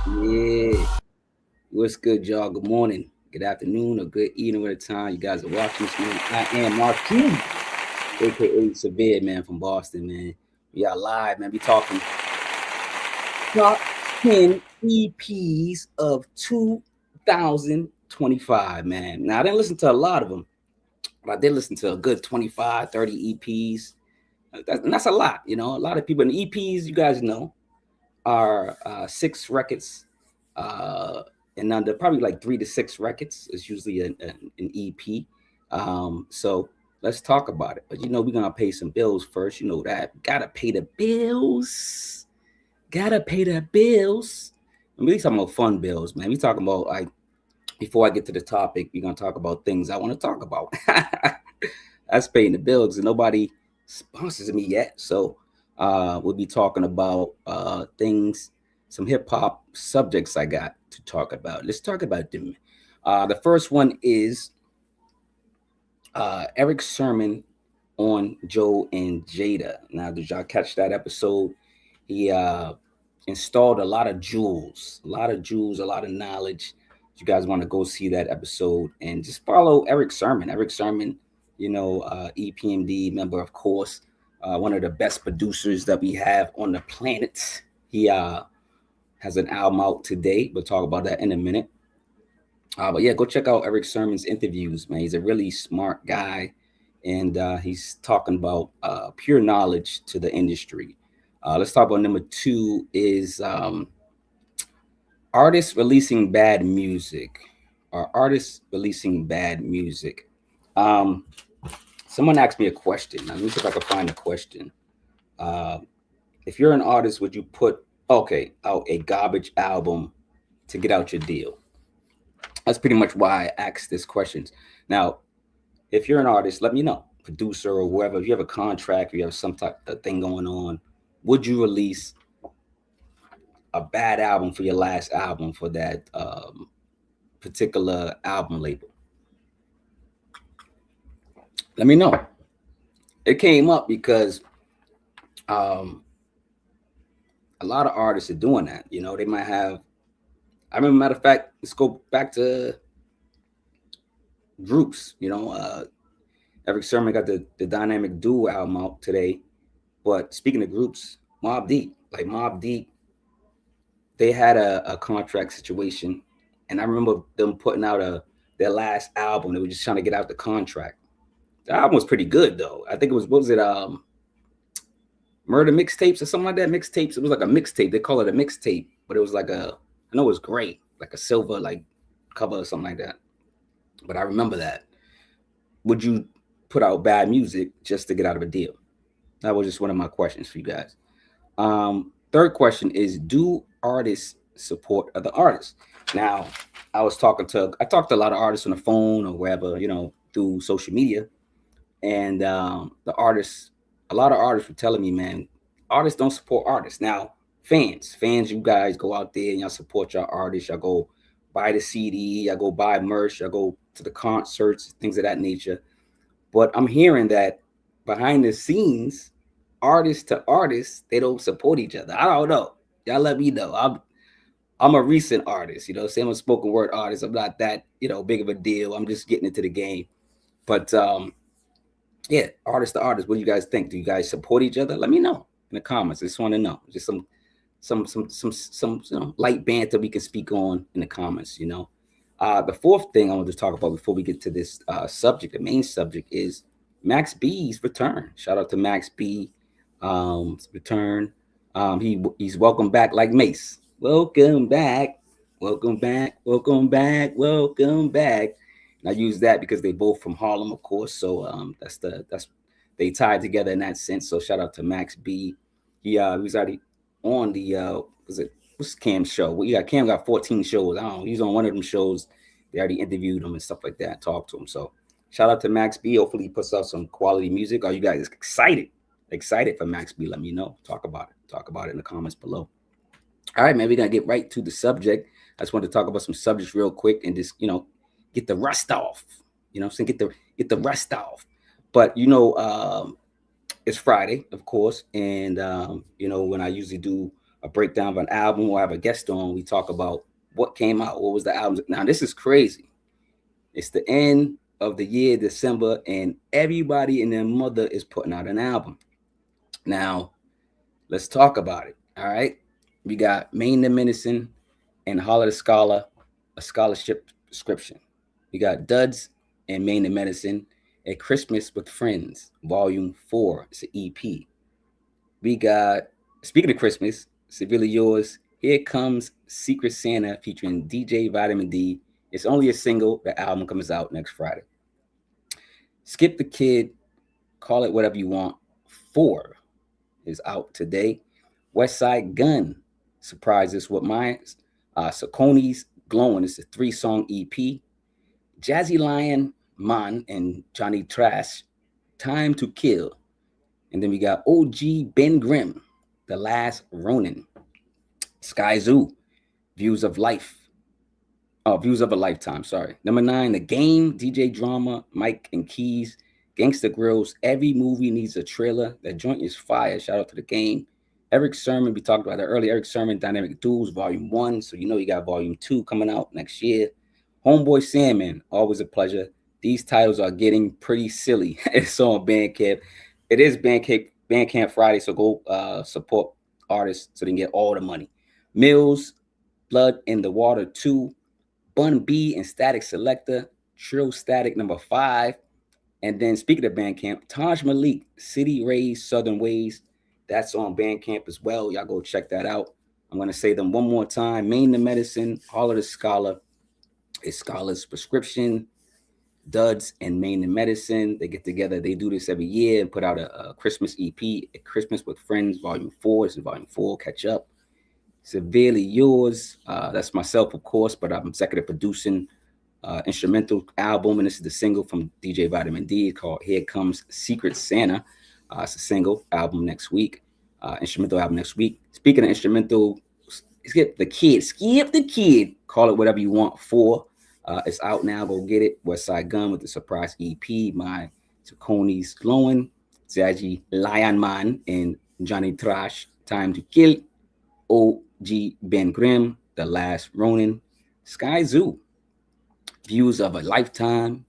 Yeah. What's good, y'all? Good morning, good afternoon, or good evening, whatever time you guys are watching this morning. I am Marquis, aka Severe Man from Boston, man. We are live, man. We talking top 10 EPs of 2025, man. Now, I didn't listen to a lot of them, but I did listen to a good 25, 30 EPs. And that's a lot, you know. A lot of people in EPs, you guys know, are 6 records uh, and under, probably like 3 to 6 records is usually an EP. So let's talk about it. But you know, we're gonna pay some bills first. You know that. Gotta pay the bills. Gotta pay the bills. And we talking about fun bills, man. We talking about, like, before I get to the topic, we're gonna talk about things I want to talk about. That's paying the bills, and nobody sponsors me yet. So we'll be talking about things, some hip hop subjects I got to talk about. Let's talk about them. The first one is Eric's sermon on Joe and Jada. Now, did y'all catch that episode? He installed a lot of jewels, a lot of knowledge. You guys want to go see that episode and just follow Eric's sermon. Eric's sermon, you know, EPMD member, of course, one of the best producers that we have on the planet. He has an album out today. We'll talk about that in a minute. But yeah, go check out Eric Sermon's interviews, man. He's a really smart guy, and he's talking about pure knowledge to the industry. Let's talk about number two is artists releasing bad music. Are artists releasing bad music? Um, Someone asked me a question. Let me see if I can find a question. Uh, if you're an artist, would you put out a garbage album to get out your deal? That's pretty much why I asked this questions. Now, if you're an artist, let me know, producer or whoever. If you have a contract, or you have some type of thing going on, would you release a bad album for your last album for that particular album label? Let me know. It came up because um, a lot of artists are doing that. You know, they might have. I remember, matter of fact, let's go back to groups. You know, Eric Sermon got the Dynamic Duo album out today. But speaking of groups, Mobb Deep, they had a contract situation, and I remember them putting out their last album. They were just trying to get out the contract. The album was pretty good though. I think it was, what was it, Murder Mixtapes or something like that. Mixtapes. It was like a mixtape. They call it a mixtape, but it was like I know it was great, like a silver like cover or something like that. But I remember that. Would you put out bad music just to get out of a deal? That was just one of my questions for you guys. Third question is, do artists support other artists? Now, I talked to a lot of artists on the phone or wherever, you know, through social media, and a lot of artists were telling me, man, artists don't support artists. Now, fans, you guys go out there and y'all support your artists. Y'all go buy the CD, y'all go buy merch, y'all go to the concerts, things of that nature. But I'm hearing that behind the scenes, artists to artists, they don't support each other. I don't know. Y'all let me know. I'm a recent artist, you know. Say I'm a spoken word artist. I'm not that, you know, big of a deal. I'm just getting into the game. But yeah, artist to artist, what do you guys think? Do you guys support each other? Let me know in the comments. I just want to know. Just some you know, light banter we can speak on in the comments, you know. The fourth thing I want to talk about before we get to this subject, the main subject, is Max B's return. Shout out to Max B. Return. He's welcome back like Mace. Welcome back. Welcome back. Welcome back. Welcome back. And I use that because they both from Harlem, of course. So that's they tied together in that sense. So shout out to Max B. He was already on the what's Cam's show? Well, yeah, Cam got 14 shows. I don't know. He's on one of them shows. They already interviewed him and stuff like that, talked to him. So shout out to Max B. Hopefully he puts out some quality music. Are you guys excited? Excited for Max B? Let me know. Talk about it. Talk about it in the comments below. All right, man. We're gonna get right to the subject. I just wanted to talk about some subjects real quick and just, you know, get the rust off. You know what I'm saying? Get the rust off. But you know, it's Friday, of course, and you know, when I usually do a breakdown of an album or have a guest on. We talk about what came out, what was the album. Now, this is crazy. It's the end of the year, December, and everybody and their mother is putting out an album. Now, let's talk about it. All right. We got Maine the Medicine and Holler the Scholar, a scholarship prescription. We got Duds and Maine the Medicine, A Christmas with Friends, Volume 4. It's an EP. We got, speaking of Christmas, Severely Yours, Here Comes Secret Santa featuring DJ Vitamin D. It's only a single. The album comes out next Friday. Skip the Kid, Call It Whatever You Want, 4 is out today. West Side Gun surprises with mine. Saucony's Glowing. It's a 3-song EP. Jazzy Lion Man and Johnny Trash, Time to Kill. And then we got OG Ben Grimm, The Last Ronin. Sky Zoo, Views of Life. Views of a Lifetime, sorry. Number 9, The Game, DJ Drama, Mike and Keys, Gangsta Grills, Every Movie Needs a Trailer. That joint is fire. Shout out to The Game. Eric Sermon, we talked about that earlier. Eric Sermon, Dynamic Duels, Volume 1. So you know you got Volume 2 coming out next year. Homeboy Sandman, always a pleasure. These titles are getting pretty silly. It's on Bandcamp. It is Bandcamp Friday, so go support artists so they can get all the money. Mills, Blood in the Water 2. Bun B and Static Selector, Trill Static number 5. And then speaking of Bandcamp, Tajh Malik, City Rays, Southern Ways. That's on Bandcamp as well. Y'all go check that out. I'm going to say them one more time. Maine the Medicine, Holler the Scholar, is Scholar's Prescription, Duds and Maine the Medicine. They get together. They do this every year and put out a Christmas EP, A Christmas with Friends, Volume 4. This is Volume 4. Catch up. Severely Yours. That's myself, of course, but I'm executive producing instrumental album, and this is the single from DJ Vitamin D called Here Comes Secret Santa. It's a single album next week, instrumental album next week. Speaking of instrumental, Skip the Kid, Call It Whatever You Want 4. It's out now. Go get it. West Side Gun with the surprise EP. My Saucony's Glowing, Jazzy Lion Man and Johnny Trash, Time to Kill. OG Ben Grimm, The Last Ronin, Sky Zoo, Views of a Lifetime,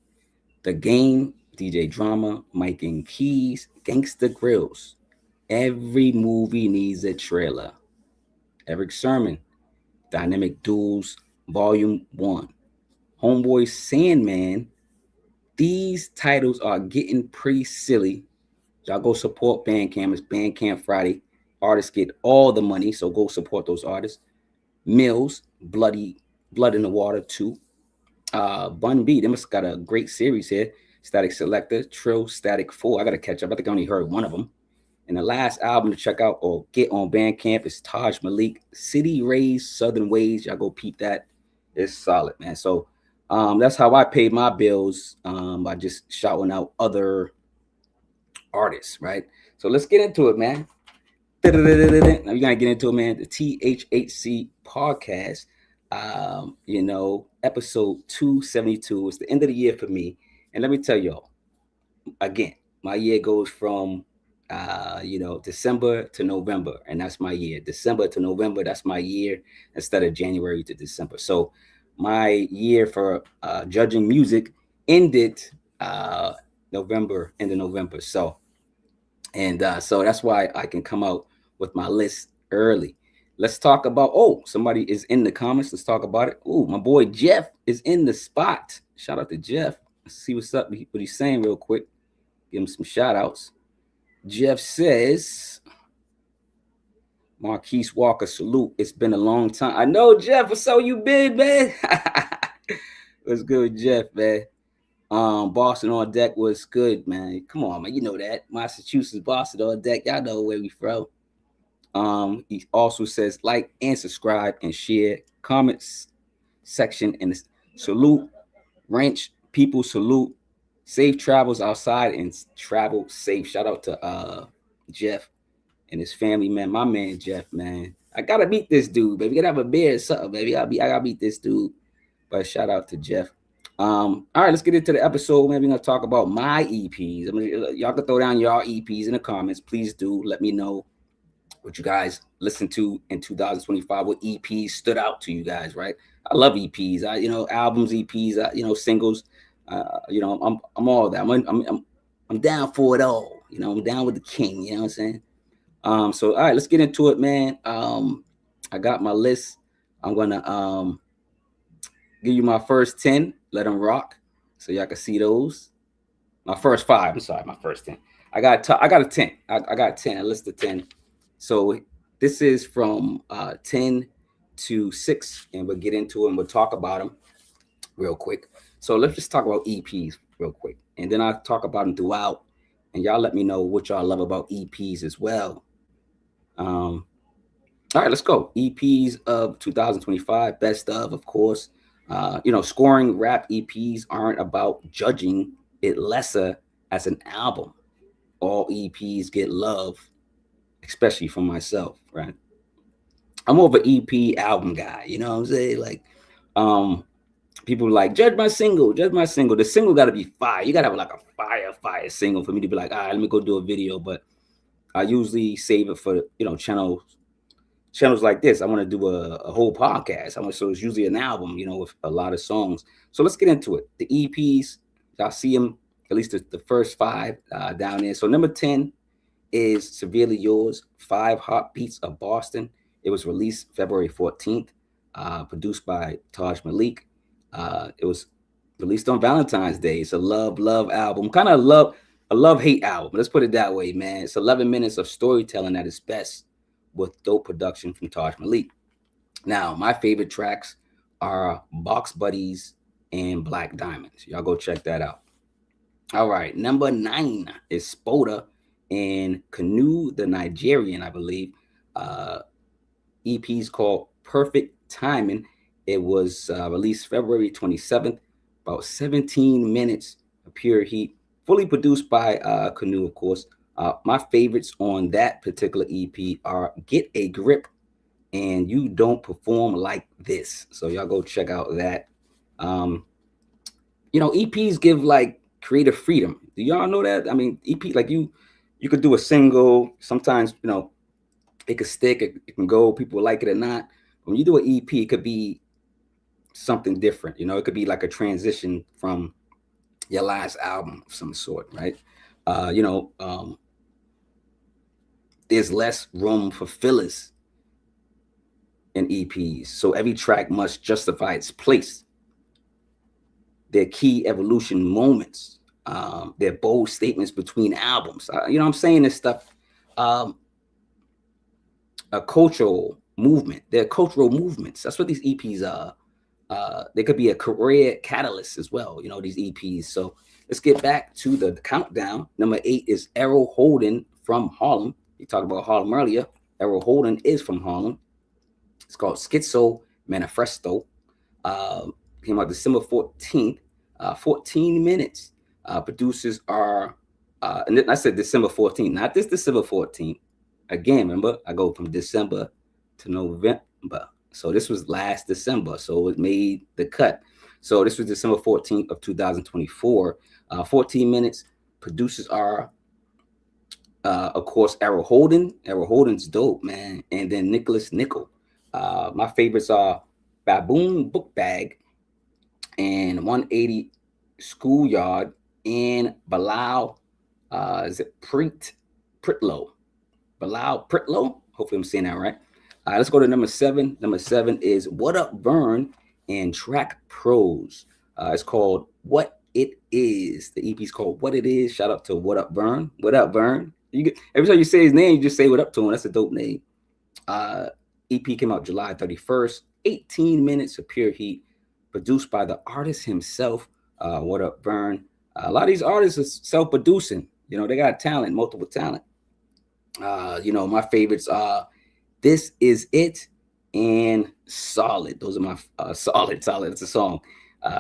The Game, DJ Drama, Mike and Keys, Gangsta Grills, Every Movie Needs a Trailer, Eric Sermon, Dynamic Duels, Volume 1, Homeboy Sandman. These titles are getting pretty silly. Y'all go support Bandcamp. It's Bandcamp Friday. Artists get all the money, so go support those artists. Mills, Blood in the Water 2. Bun B, they must got a great series here. Static Selector, Trill Static 4. I got to catch up. I think I only heard one of them. And the last album to check out or get on Bandcamp is Tajh Malik, City Rays, Southern Ways. Y'all go peep that. It's solid, man. So that's how I paid my bills by just shouting out other artists, right? So let's get into it, man. Now we're gonna get into it, man. The THHC podcast, episode 272. It's the end of the year for me, and let me tell y'all again, my year goes from December to November, and that's my year. December to November, that's my year, instead of January to December. So my year for judging music ended November, end of November. So that's why I can come out with my list early. Let's talk about, somebody is in the comments. Let's talk about it. My boy Jeff is in the spot. Shout out to Jeff. Let's see what's up, what he's saying real quick. Give him some shout outs. Jeff says, Marquise Walker, salute. It's been a long time. I know, Jeff. What's up you been, man? What's good, Jeff, man? Boston on deck was good, man. Come on, man. You know that. Massachusetts, Boston on deck. Y'all know where we from. He also says like and subscribe and share, comments section, and salute ranch people, salute, safe travels outside and travel safe. Shout out to Jeff and his family, man. My man Jeff, man. I gotta meet this dude, baby. We gotta have a beer or something, baby. I gotta meet this dude. But shout out to Jeff. All right, let's get into the episode. Man, we're gonna talk about my EPs. Y'all can throw down y'all EPs in the comments. Please do let me know what you guys listened to in 2025, what EPs stood out to you guys, right? I love EPs. Albums, EPs, singles. I'm all that. I'm down for it all. I'm down with the king. You know what I'm saying? So all right, let's get into it, man. I got my list. I'm gonna give you my first 10. Let them rock, so y'all can see those. My first 5. I'm sorry, my first 10. I got a 10. I got 10. I listed 10. So this is from 10 to 6, and we'll get into it and we'll talk about them real quick. So let's just talk about EPs real quick, and then I'll talk about them throughout, and y'all let me know what y'all love about EPs as well. All right, let's go. EPs of 2025, best of course. Scoring rap EPs aren't about judging it lesser as an album. All EPs get love, especially from myself, right? I'm more of an EP album guy, you know what I'm saying? Like, people like, judge my single. The single got to be fire. You got to have like a fire single for me to be like, all right, let me go do a video. But I usually save it for, channels like this. I want to do a whole podcast. So it's usually an album, with a lot of songs. So let's get into it. The EPs, y'all see them, at least the first 5 down there. So number 10 is Severely Yours, 5 Heartbeats of Boston. It was released February 14th, produced by Tajh Malik. It was released on Valentine's Day. It's a love album, kind of a love-hate album. Let's put it that way, man. It's 11 minutes of storytelling at its best with dope production from Tajh Malik. Now, my favorite tracks are Box Buddies and Black Diamonds. Y'all go check that out. All right, number 9 is Spoda and Kwenu the Nigerian, I believe. EP's called Perfect Timing. It was released February 27th, about 17 minutes of pure heat, fully produced by Kwenu, of course. My favorites on that particular EP are Get a Grip and You Don't Perform Like This. So y'all go check out that. EPs give like creative freedom. Do y'all know that? I mean, EP, like you could do a single. Sometimes, it could stick, it can go, people like it or not. When you do an EP, it could be something different. It could be like a transition from your last album of some sort, right? There's less room for fillers in EPs, so every track must justify its place. Their key evolution moments, their bold statements between albums. I'm saying this stuff. A cultural movement. They're cultural movements. That's what these EPs are. They could be a career catalyst as well. These EPs. So let's get back to the countdown. Number 8 is Errol Holden from Harlem. We talked about Harlem earlier. Errol Holden is from Harlem. It's called Skitzo Manifesto. Came out December 14th. 14 minutes. Producers are, and I said December 14th, not this December 14th. Again, remember, I go from December to November. So this was last December. So it made the cut. So this was December 14th of 2024. 14 minutes. Producers are, of course, Errol Holden. Errol Holden's dope, man. And then Nicholas Nickel. My favorites are Baboon Book Bag and 180 Schoolyard and Bilal. Is it Pritlow? Bilal Pritlow? Hopefully I'm saying that right. Let's go to number 7. Number 7 is Whatupvern and Track Pros. It's called What It Is. The EP is called What It Is. Shout out to Whatupvern. Whatupvern. Every time you say his name, you just say what up to him. That's a dope name. EP came out July 31st. 18 minutes of pure heat. Produced by the artist himself, Whatupvern. A lot of these artists are self-producing. They got talent, multiple talent. My favorites are This Is It and Solid. Those are my Solid. It's a song.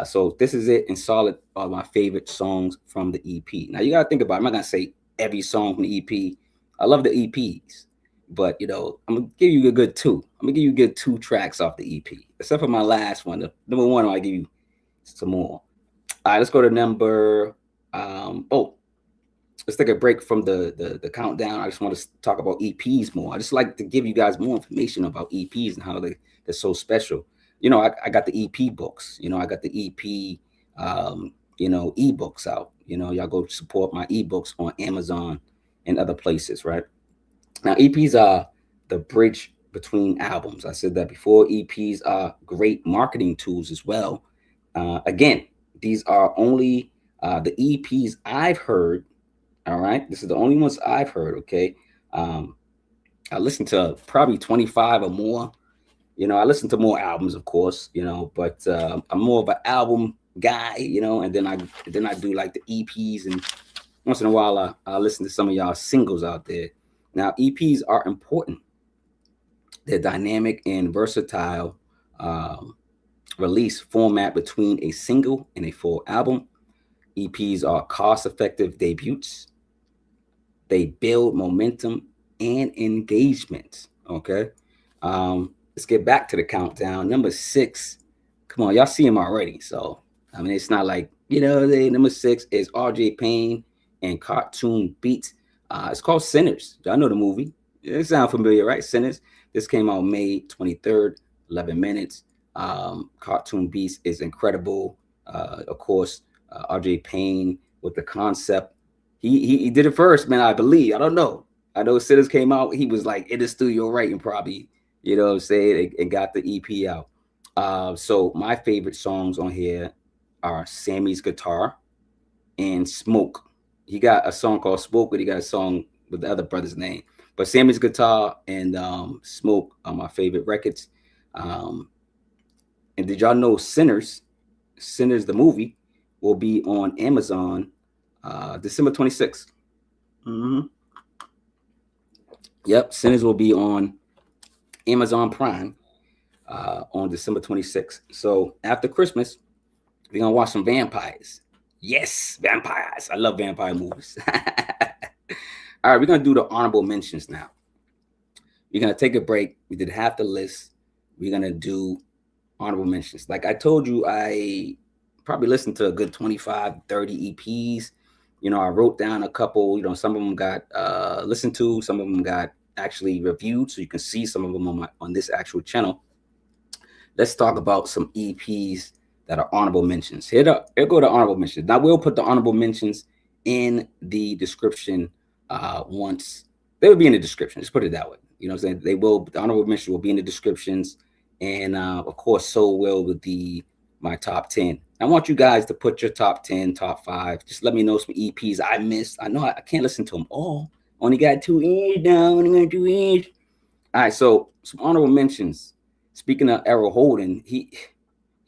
So This Is It and Solid are my favorite songs from the EP. Now you gotta think about it. I'm not gonna say every song from the EP. I love the EPs, but I'm gonna give you a good 2. I'm gonna give you a good 2 tracks off the EP, except for my last one. The number 1, I'll give you some more. All right, let's go to number let's take a break from the countdown. I just want to talk about EPs more. I just like to give you guys more information about EPs and how they're so special. I got the EP books. I got the EP ebooks out. Y'all go support my ebooks on Amazon and other places, right? Now, EPs are the bridge between albums. I said that before. EPs are great marketing tools as well. Again, these are only the EPs I've heard. All right, this is the only ones I've heard. Okay, I listened to probably 25 or more. I listen to more albums, of course. But I'm more of an album guy. And then I do like the EPs, and once in a while I listen to some of y'all singles out there. Now, EPs are important. They're dynamic and versatile release format between a single and a full album. EPs are cost-effective debuts. They build momentum and engagement. Okay. Let's get back to the countdown. Number 6. Come on, y'all see him already. So, I mean, it's not like, number 6 is RJ Payne and Cartune Beatz. It's called Sinners. Y'all know the movie. It sounds familiar, right? Sinners. This came out May 23rd, 11 minutes. Cartune Beatz is incredible. Of course, RJ Payne with the concept. He did it first, man, I believe. I don't know. I know Sinners came out. He was like in the studio writing probably, what I'm saying, and got the EP out. So my favorite songs on here are Sammy's Guitar and Smoke. He got a song called Smoke, but he got a song with the other brother's name. But Sammy's Guitar and Smoke are my favorite records. And did y'all know Sinners, the movie, will be on Amazon December 26th. Mm-hmm. Yep, Sinners will be on Amazon Prime on December 26th. So after Christmas, we're going to watch some vampires. Yes, vampires. I love vampire movies. All right, we're going to do the honorable mentions now. We're going to take a break. We did half the list. We're going to do honorable mentions. Like I told you, I probably listened to a good 25, 30 EPs. I wrote down a couple. Some of them got listened to. Some of them got actually reviewed. So you can see some of them on this actual channel. Let's talk about some EPs that are honorable mentions. Here go the honorable mentions. Now, we'll put the honorable mentions in the description once. They will be in the description. Just put it that way. What I'm saying? The honorable mentions will be in the descriptions. And, of course, so will my top 10. I want you guys to put your top 10, top 5. Just let me know some EPs I missed. I know I can't listen to them all. Only got 2 ears now. Only got 2 ears. All right, so some honorable mentions. Speaking of Errol Holden, he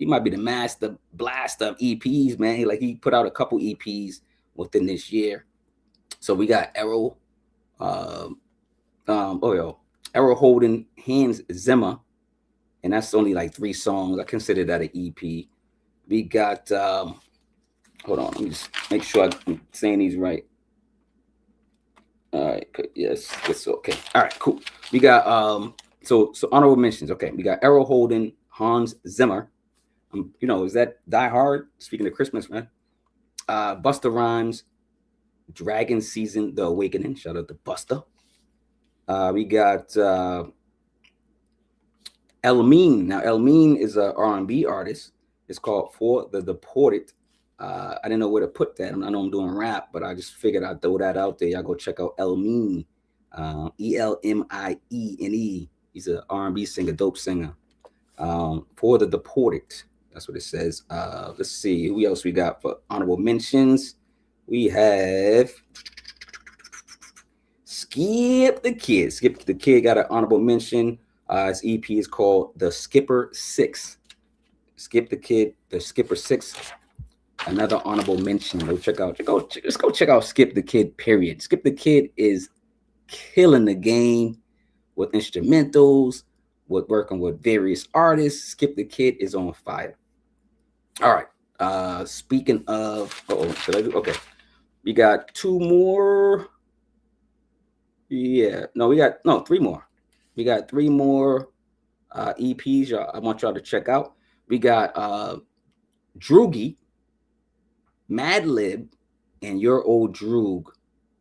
might be the master blaster of EPs, man. He put out a couple EPs within this year. So we got Errol Holden, Hans Zimmer, and that's only like 3 songs. I consider that an EP. We got hold on, let me just make sure I'm saying these right. All right, yes, it's okay. All right, cool. We got so honorable mentions. Okay, we got Errol Holden, Hans Zimmer. Is that Die Hard? Speaking of Christmas, man. Busta Rhymes, Dragon Season, The Awakening. Shout out to Busta. We got Elmiene. Now, Elmiene is an R&B artist. It's called For the Deported. I didn't know where to put that. I know I'm doing rap, but I just figured I'd throw that out there. Y'all go check out Elmiene. Elmiene. He's an R&B singer, dope singer. For the Deported. That's what it says. Let's see who else we got for honorable mentions. We have Skip the Kid. Skip the Kid got an honorable mention. His EP is called The Skipper 6. Skip the Kid, The Skipper 6. Another honorable mention. Let's go check out Skip the Kid, period. Skip the Kid is killing the game with instrumentals, with working with various artists. Skip the Kid is on fire. All right. Speaking of, should I do? Okay. We got 2 more. Yeah. No, we got 3 more. We got 3 more EPs. I want y'all to check out. We got Droogie, Madlib, and Your Old Droog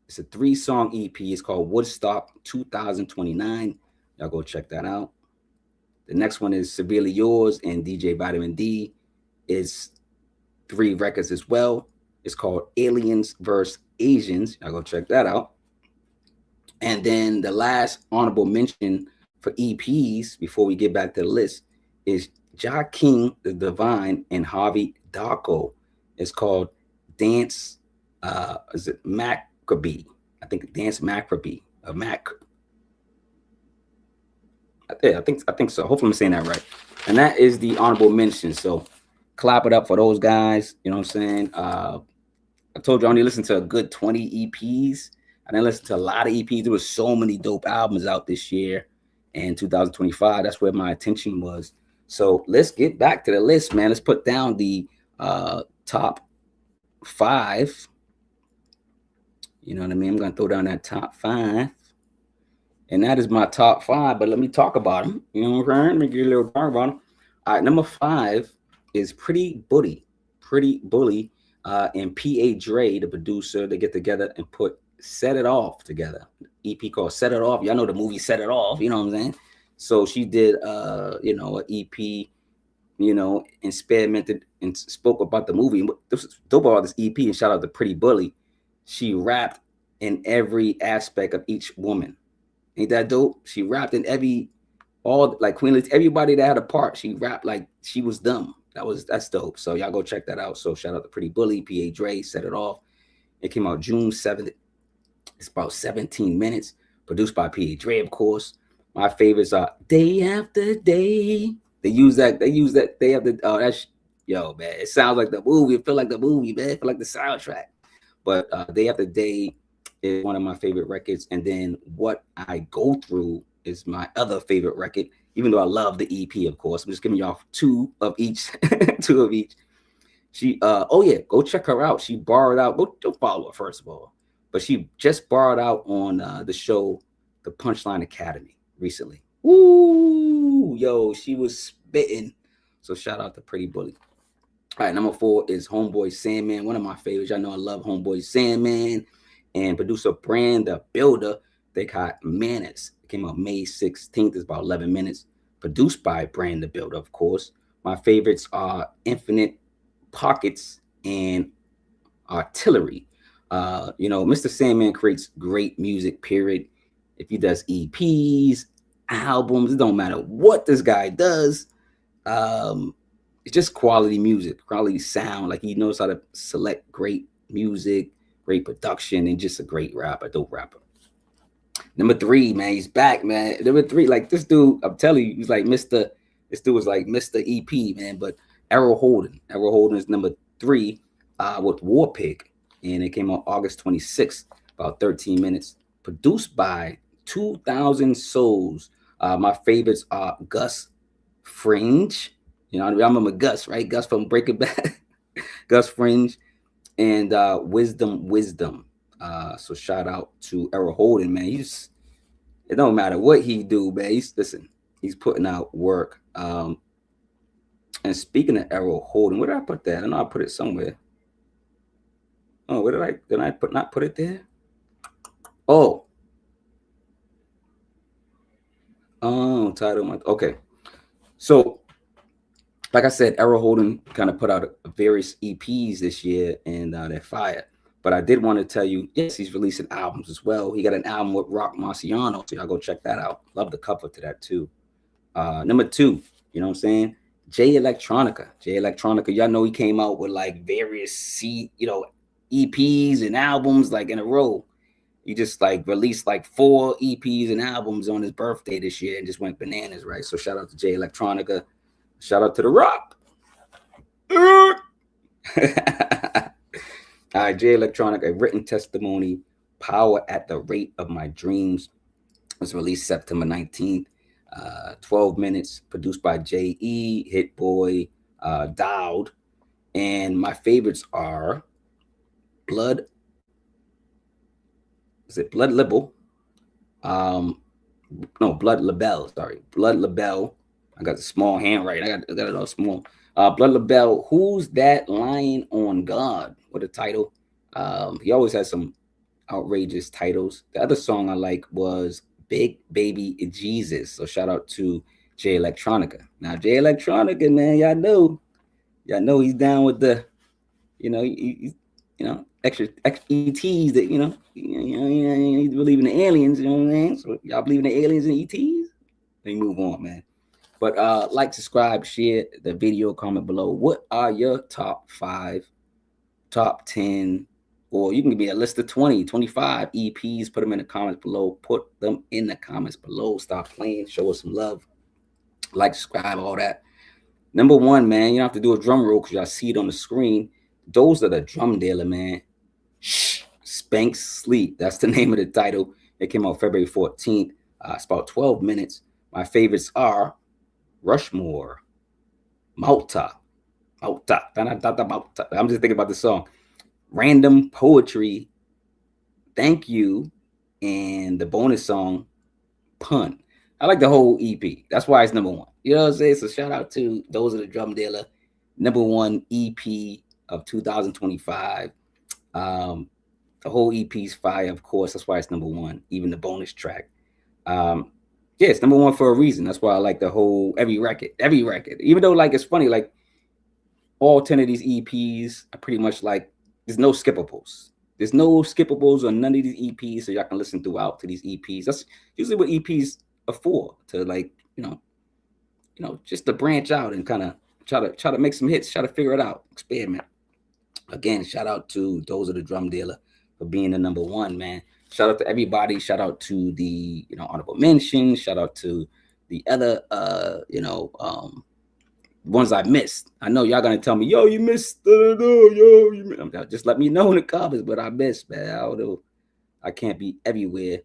It's a 3-song EP. It's called Woodstock 2029. Y'all go check that out. The next one is Severely Yours and DJ Vitamin D. It's 3 records as well. It's called Aliens vs. Asians. Y'all go check that out. And then the last honorable mention for EPs before we get back to the list is Ja King, the Divine, and Javi Darko. It's called Danse. Is it Macabre? I think Danse Macabre. Yeah, I think so. Hopefully I'm saying that right. And that is the honorable mention. So clap it up for those guys. You know what I'm saying? I told you I only listened to a good 20 EPs. I didn't listen to a lot of EPs. There was so many dope albums out this year and 2025. That's where my attention was. So let's get back to the list, man. Let's put down the top 5. You know what I mean? I'm going to throw down that top 5. And that is my top 5, but let me talk about them. You know what I'm saying? Let me get a little talk about them. All right, number 5 is Pretty Bulli. Pretty Bulli and PA Dre, the producer, they get together and put Set It Off together. EP called Set It Off. Y'all know the movie Set It Off, you know what I'm saying? So she did, you know, an EP, you know, experimented and spoke about the movie. This was dope about this EP, and shout out to Pretty Bulli. She rapped in every aspect of each woman. Ain't that dope? She rapped in like Kwenu, everybody that had a part, she rapped like she was them. That's dope. So y'all go check that out. So shout out to Pretty Bulli, PA Dre, Set It Off. It came out June 7th. It's about 17 minutes. Produced by PA Dre, of course. My favorites are Day After Day. They use that Day After. Oh, that's yo, man. It sounds like the movie. It feel like the movie, man. It feel like the soundtrack. But Day After Day is one of my favorite records. And then What I Go Through is my other favorite record, even though I love the EP, of course. I'm just giving y'all 2 of each. 2 of each. She, oh yeah, go check her out. She borrowed out. Go follow her, first of all. But she just borrowed out on the show, The Punchline Academy, recently. Woo! Yo, she was spitting. So shout out to Pretty Bulli. All right, number 4 is Homeboy Sandman, one of my favorites. Y'all know I love Homeboy Sandman. And producer Brand the Builder, they got Manners. It came out May 16th. It's about 11 minutes. Produced by Brand the Builder, of course. My favorites are Infinite Pockets and Artillery. You know, Mr. Sandman creates great music, period. If he does EPs, albums, it don't matter what this guy does. It's just quality music, quality sound. Like, he knows how to select great music, great production, and just a great rapper, dope rapper. Number 3, man, he's back, man. Number 3, like this dude, I'm telling you, he's like this dude was like Mr. EP, man. But Errol Holden is number 3 with War Pig. And it came out August 26th, about 13 minutes. Produced by 2,000 Souls. My favorites are Gus Fringe. You know, I remember Gus, right? Gus from Breaking Bad. Gus Fringe and Wisdom. So shout out to Errol Holden, man. It don't matter what he do, man. He's putting out work. And speaking of Errol Holden, where did I put that? I know I put it somewhere. Oh, where did I not put it there? Oh, title. Okay. So, like I said, Errol Holden kind of put out various EPs this year, and they're fire. But I did want to tell you, yes, he's releasing albums as well. He got an album with Rock Marciano, so y'all go check that out. Love the cover to that too. Number 2, you know what I'm saying? Electronica. Electronica, y'all know he came out with like various EPs and albums like in a row. He just like released like 4 EPs and albums on his birthday this year and just went bananas, right? So shout out to Electronica. Shout out to The Rock. All right, Electronica, Written Testimony, Power at the Rate of My Dreams, was released September 19th. 12 minutes, produced by J.E., Hit Boy, Dowd. And my favorites are Blood Libel? Blood Label, sorry. Blood Label. I got the small handwriting. I got it all small. Blood Label, Who's That Lying on God? What a title. He always has some outrageous titles. The other song I like was Big Baby Jesus. So shout out to J Electronica. Now J Electronica, man, y'all know he's down with the, extra ETs that he's believing the aliens. You know what I'm saying? So y'all believe in the aliens and ETs? Let me move on, man. But like, subscribe, share the video, comment below. What are your top 5, top 10, or you can give me a list of 20, 25 EPs. Put them in the comments below. Put them in the comments below. Stop playing. Show us some love. Like, subscribe, all that. Number 1, man, you don't have to do a drum roll because y'all see it on the screen. Those are the Drum Dealer, man. Shh, Spank Sleep. That's the name of the title. It came out February 14th. It's about 12 minutes. My favorites are Rushmore, Malta. I'm just thinking about the song. Random Poetry, Thank You, and the bonus song, Pun. I like the whole EP. That's why it's number 1. You know what I'm saying? So shout out to Those Are the Drum Dealer, number 1 EP of 2025. The whole EP's fire, of course. That's why it's number 1. Even the bonus track. Yeah, it's number 1 for a reason. That's why I like the whole every record. Even though, like, it's funny, like, all 10 of these EPs are pretty much like, there's no skippables. There's no skippables on none of these EPs, so y'all can listen throughout to these EPs. That's usually what EPs are for, to, like, just to branch out and kind of try to make some hits, try to figure it out, experiment. Again, shout out to Those Are the Drum Dealer for being the number 1, man. Shout out to everybody. Shout out to the honorable mentions. Shout out to the other ones I missed. I know y'all gonna tell me, yo, you missed. Just let me know in the comments, but I missed, man. Although I can't be everywhere.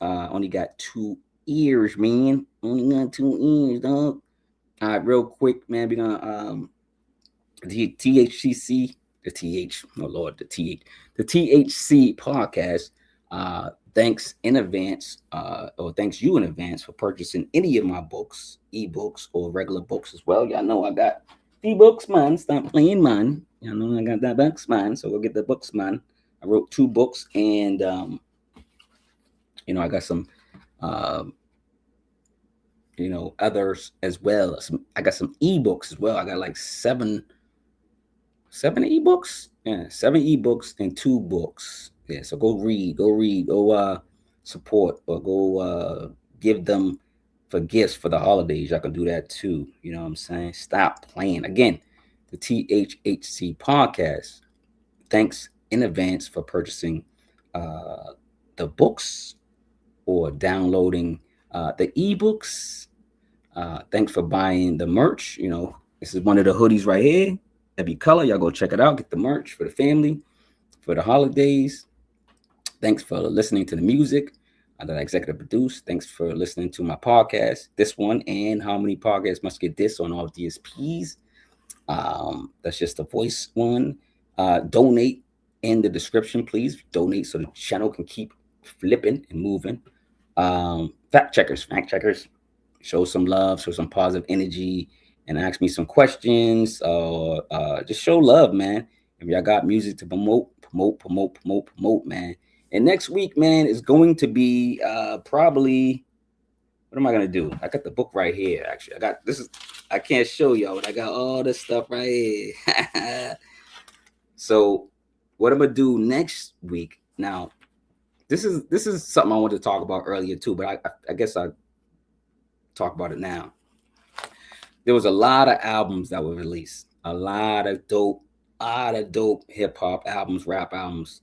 Only got 2 ears, man. Only got 2 ears, dog. All right, real quick, man. We're gonna the THCC, the THC podcast. Thanks in advance, or thanks you in advance for purchasing any of my books, ebooks or regular books as well. Y'all know I got the books, man. Stop playing, man. Y'all know I got that books, man. So we'll get the books, man. I wrote 2 books, and I got some others as well. I got some ebooks as well. I got like 7 ebooks. Yeah, 7 ebooks and 2 books. Yeah, so go read, go support, or go give them for gifts for the holidays. Y'all can do that too. You know what I'm saying? Stop playing. Again, the THHC podcast. Thanks in advance for purchasing the books or downloading the ebooks. Thanks for buying the merch. This is one of the hoodies right here. Every color. Y'all go check it out. Get the merch for the family, for the holidays. Thanks for listening to the music that I executive produce. Thanks for listening to my podcast, this one, and How Many Podcasts Must Get This on all DSPs. That's just the voice one. Donate in the description, please. Donate so the channel can keep flipping and moving. Fact checkers. Show some love, show some positive energy, and ask me some questions. Just show love, man. If y'all got music to promote, man. And next week, man, is going to be probably, what am I going to do? I got the book right here, actually. I can't show y'all, but I got all this stuff right here. So what I'm going to do next week, now, this is something I wanted to talk about earlier too, but I guess I'll talk about it now. There was a lot of albums that were released. A lot of dope hip-hop albums, rap albums.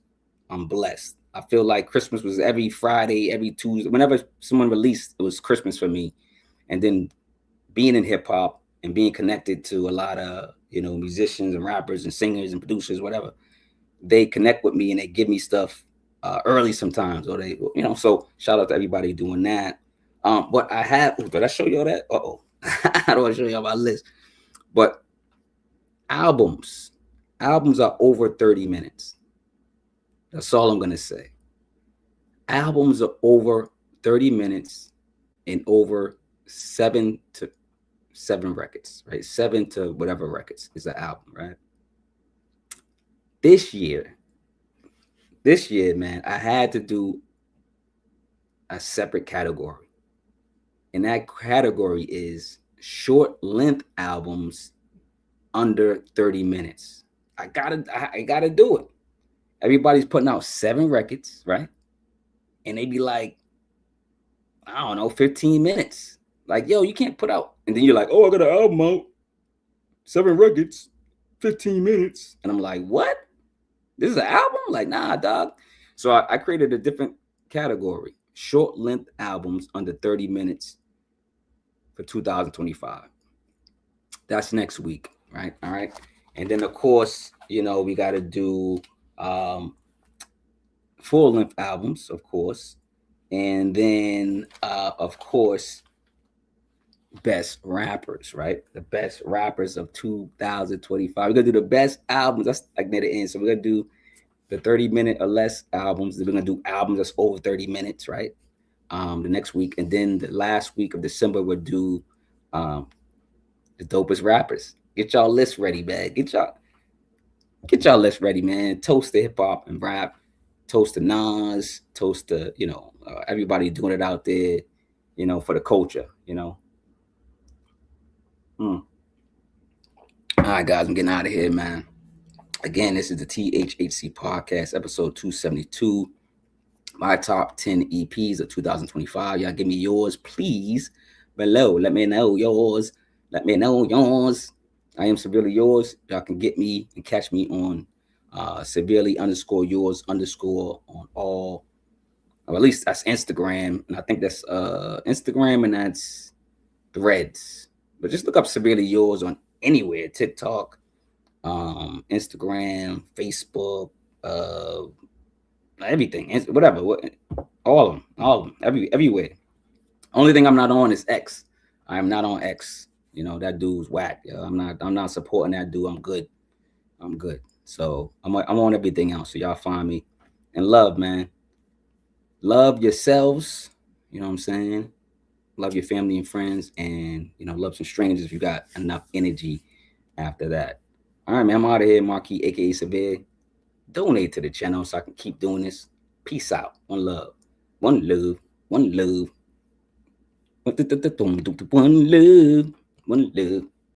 I'm blessed. I feel like Christmas was every Friday, every Tuesday. Whenever someone released, it was Christmas for me. And then being in hip-hop and being connected to a lot of, musicians and rappers and singers and producers, whatever, they connect with me and they give me stuff early sometimes. Or they, so shout out to everybody doing that. But I have, did I show y'all that? I don't want to show y'all my list. But albums are over 30 minutes. That's all I'm going to say. Albums are over 30 minutes and over 7 records, right? 7 to whatever records is an album, right? This year, this year, man, I had to do a separate category. And that category is short length albums under 30 minutes. I gotta do it. Everybody's putting out 7 records, right? And they be like, I don't know, 15 minutes. Like, yo, you can't put out. And then you're like, oh, I got an album out, 7 records, 15 minutes. And I'm like, what? This is an album? Like, nah, dog. So I created a different category, short length albums under 30 minutes for 2025. That's next week, right? All right. And then, of course, you know, we got to do full length albums, of course. And then, of course, best rappers, right? The best rappers of 2025. We're going to do the best albums. That's like near the end. So we're going to do the 30-minute or less albums. We're going to do albums that's over 30 minutes, right? The next week. And then the last week of December, we'll do the dopest rappers. Get y'all list ready, man. Get y'all list ready, man. Toast to hip hop and rap. Toast to Nas. Toast to, you know, everybody doing it out there, you know, for the culture, you know. All right, guys, I'm getting out of here, man. Again, this is the THHC podcast, episode 272. My top 10 EPs of 2025. Y'all give me yours, please, below. Let me know yours. Let me know yours. I am Severely Yours. Y'all can get me and catch me on Severely_yours_ on all, or at least that's Instagram. And I think that's Instagram and that's Threads. But just look up Severely Yours on anywhere, TikTok, Instagram, Facebook, everything, whatever, all of them, everywhere. Only thing I'm not on is X. I am not on X. You know, that dude's whack. Yo. I'm not supporting that dude. I'm good. So I'm on everything else. So y'all find me. And love, man. Love yourselves. You know what I'm saying? Love your family and friends, and you know, love some strangers if you got enough energy after that. All right, man. I'm out of here, Marquis, aka Severe. Donate to the channel so I can keep doing this. Peace out. One love. One love. One love. One love. One love.